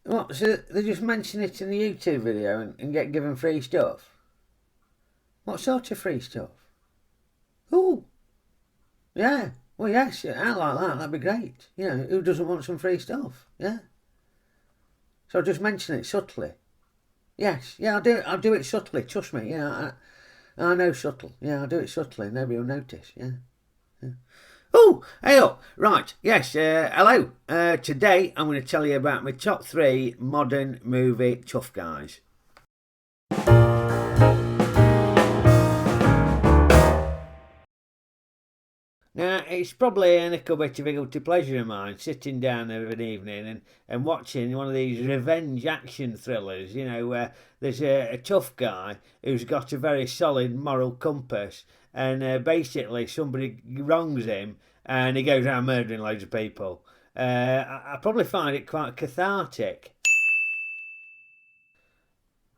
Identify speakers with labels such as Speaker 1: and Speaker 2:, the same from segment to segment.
Speaker 1: What, so they just mention it in the YouTube video and get given free stuff? What sort of free stuff? Ooh, yeah. Well, yes, yeah, I like that. That'd be great. You know, who doesn't want some free stuff? Yeah. So just mention it subtly. Yes, yeah, I'll do it subtly. Trust me. Yeah, I know subtle. Yeah, I'll do it subtly. Nobody will notice. Yeah. Yeah. Oh, hey up. Right, yes, hello. Today I'm going to tell you about my top 3 modern movie tough guys. Now, it's probably a little bit of a guilty pleasure of mine, sitting down of an evening and watching one of these revenge action thrillers, you know, where there's a tough guy who's got a very solid moral compass, and basically somebody wrongs him and he goes around murdering loads of people. I probably find it quite cathartic.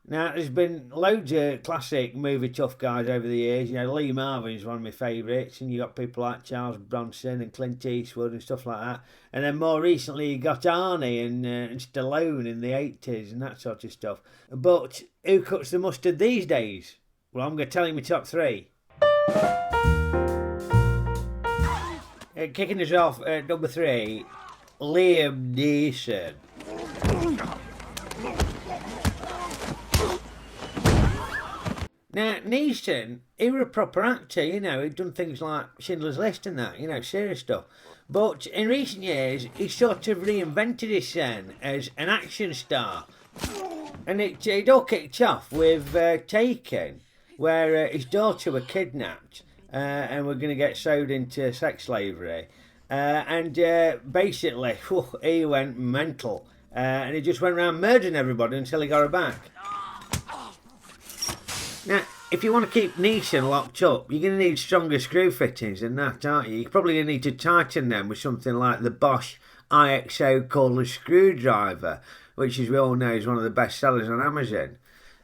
Speaker 1: Now, there's been loads of classic movie tough guys over the years. You know, Lee Marvin's one of my favourites, and you got people like Charles Bronson and Clint Eastwood and stuff like that. And then more recently, you got Arnie and Stallone in the 80s and that sort of stuff. But who cuts the mustard these days? Well, I'm going to tell you my top 3. Kicking us off at number 3, Liam Neeson. Now, Neeson, he was a proper actor, you know, he'd done things like Schindler's List and that, you know, serious stuff. But in recent years, he sort of reinvented his scene as an action star. And it all kicked off with Taken, where his daughter was kidnapped and were going to get sold into sex slavery. And basically, he went mental. And he just went around murdering everybody until he got her back. Now, if you want to keep Neeson locked up, you're going to need stronger screw fittings than that, aren't you? You're probably going to need to tighten them with something like the Bosch IXO cordless screwdriver, which, as we all know, is one of the best sellers on Amazon.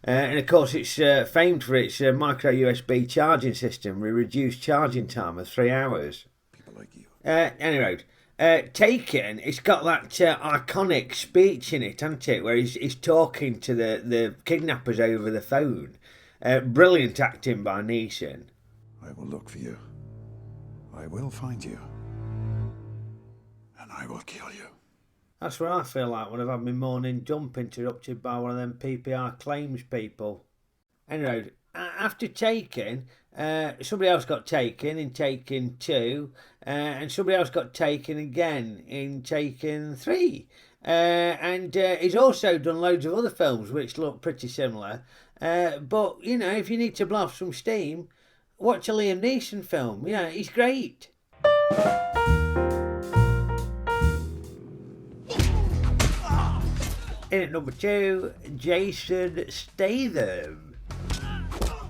Speaker 1: And of course, it's famed for its micro USB charging system with reduced charging time of 3 hours. People like you. Anyway, Taken, it's got that iconic speech in it, hasn't it, where he's talking to the kidnappers over the phone. Brilliant acting by Neeson.
Speaker 2: I will look for you. I will find you. And I will kill you.
Speaker 1: That's what I feel like when I've had my morning dump interrupted by one of them PPR claims people. Anyway, after Taken, somebody else got taken in Taken 2, and somebody else got taken again in Taken 3. And he's also done loads of other films which look pretty similar. But, you know, if you need to blow off some steam, watch a Liam Neeson film. You know, he's great. In at number 2, Jason Statham.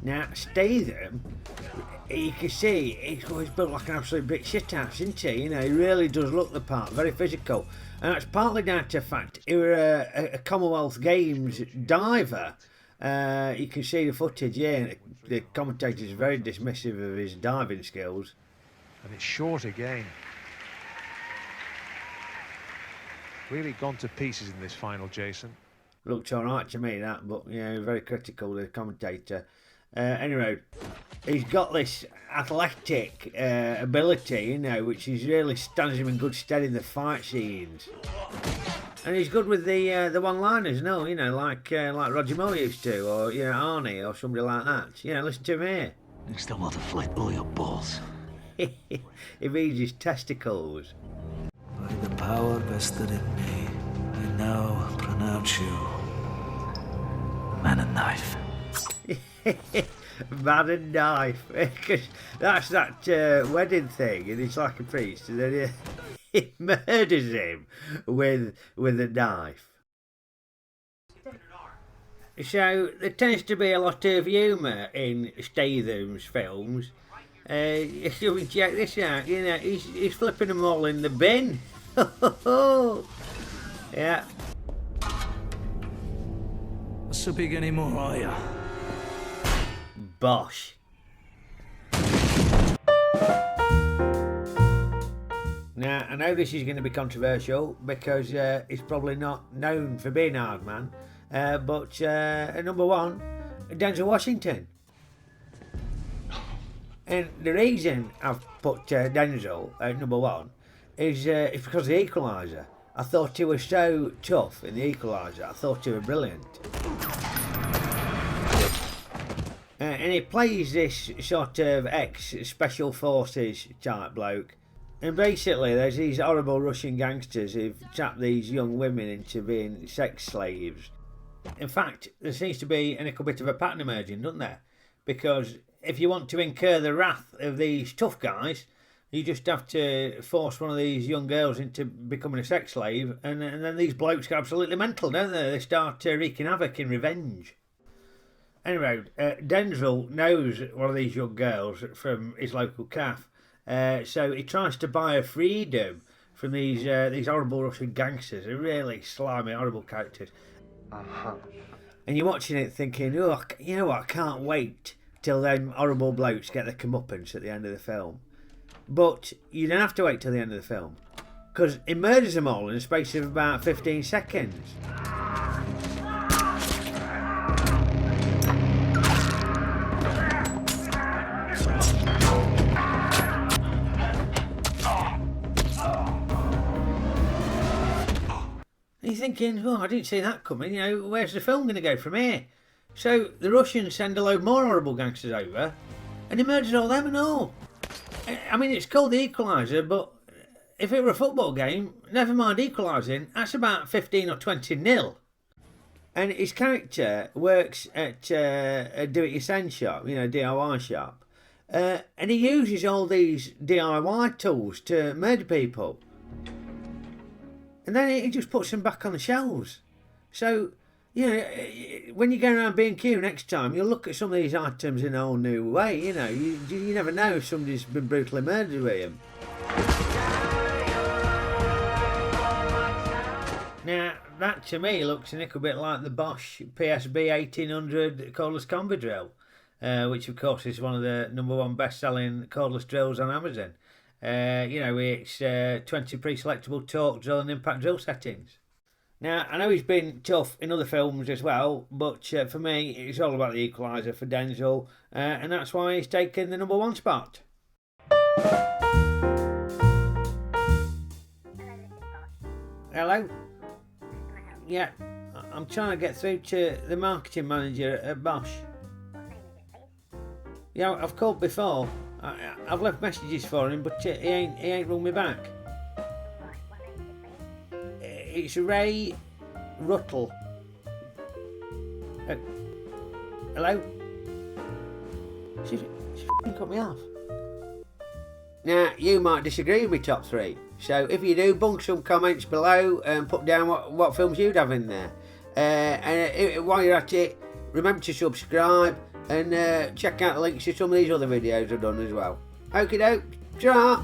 Speaker 1: Now, Statham, you can see he's built like an absolute big shit ass, isn't he? You know, he really does look the part, very physical. And that's partly down to the fact he was a Commonwealth Games diver. You can see the footage here. The commentator is very dismissive of his diving skills.
Speaker 3: And it's short again. Really gone to pieces in this final, Jason.
Speaker 1: Looked alright to me, that, but, you know, very critical, the commentator. Anyway, he's got this athletic ability, you know, which is really stands him in good stead in the fight scenes. And he's good with the one-liners, no, you know, like Roger Moore used to, or, you know, Arnie, or somebody like that. You know, listen to him here.
Speaker 4: You still want to flick all your balls.
Speaker 1: He means his testicles.
Speaker 4: By the power vested in me, I now pronounce you man and knife.
Speaker 1: Man and knife. Because that's that wedding thing, and it's like a priest, and then he murders him with a knife. So there tends to be a lot of humour in Statham's films. If you check this out, you know, he's flipping them all in the bin. Yeah.
Speaker 4: Not so big anymore, are ya?
Speaker 1: Bosh. Now, I know this is going to be controversial because he's probably not known for being a hard man, but at number one, Denzel Washington. And the reason I've put Denzel at number one is because of The Equaliser. I thought he was so tough in The Equaliser. I thought he was brilliant. And he plays this sort of ex-special forces type bloke. And basically there's these horrible Russian gangsters who've trapped these young women into being sex slaves. In fact, there seems to be a little bit of a pattern emerging, doesn't there? Because if you want to incur the wrath of these tough guys, you just have to force one of these young girls into becoming a sex slave, and then these blokes get absolutely mental, don't they? They start wreaking havoc in revenge. Anyway, Denzel knows one of these young girls from his local cafe, so he tries to buy her freedom from these horrible Russian gangsters. They're really slimy, horrible characters. And you're watching it thinking, oh, you know what, I can't wait till them horrible blokes get their comeuppance at the end of the film. But you don't have to wait till the end of the film, because he murders them all in the space of about 15 seconds. And you're thinking, oh, I didn't see that coming, you know, where's the film going to go from here? So the Russians send a load more horrible gangsters over, and he murders all them and all. I mean, it's called The Equaliser, but if it were a football game, never mind equalising, that's about 15 or 20-0. And his character works at a do-it-yourself shop, you know, DIY shop. And he uses all these DIY tools to murder people. And then he just puts them back on the shelves. So, you know, when you go around B&Q next time, you'll look at some of these items in a whole new way, you know. You never know if somebody's been brutally murdered with them. Now, that to me looks a little bit like the Bosch PSB 1800 cordless combi drill, which of course is one of the #1 best-selling cordless drills on Amazon. You know, it's 20 pre-selectable torque drill and impact drill settings. Now, I know he's been tough in other films as well, but for me, it's all about The Equaliser for Denzel, and that's why he's taken the #1 spot. Hello? Yeah, I'm trying to get through to the marketing manager at Bosch. Yeah, I've called before. I've left messages for him, but he ain't rung me back. It's Ray Ruttle. Hello? She's cut me off. Now, you might disagree with my top three, so if you do, bung some comments below and put down what films you'd have in there. And while you're at it, remember to subscribe and check out the links to some of these other videos I've done as well. Okie doke, ta-ra!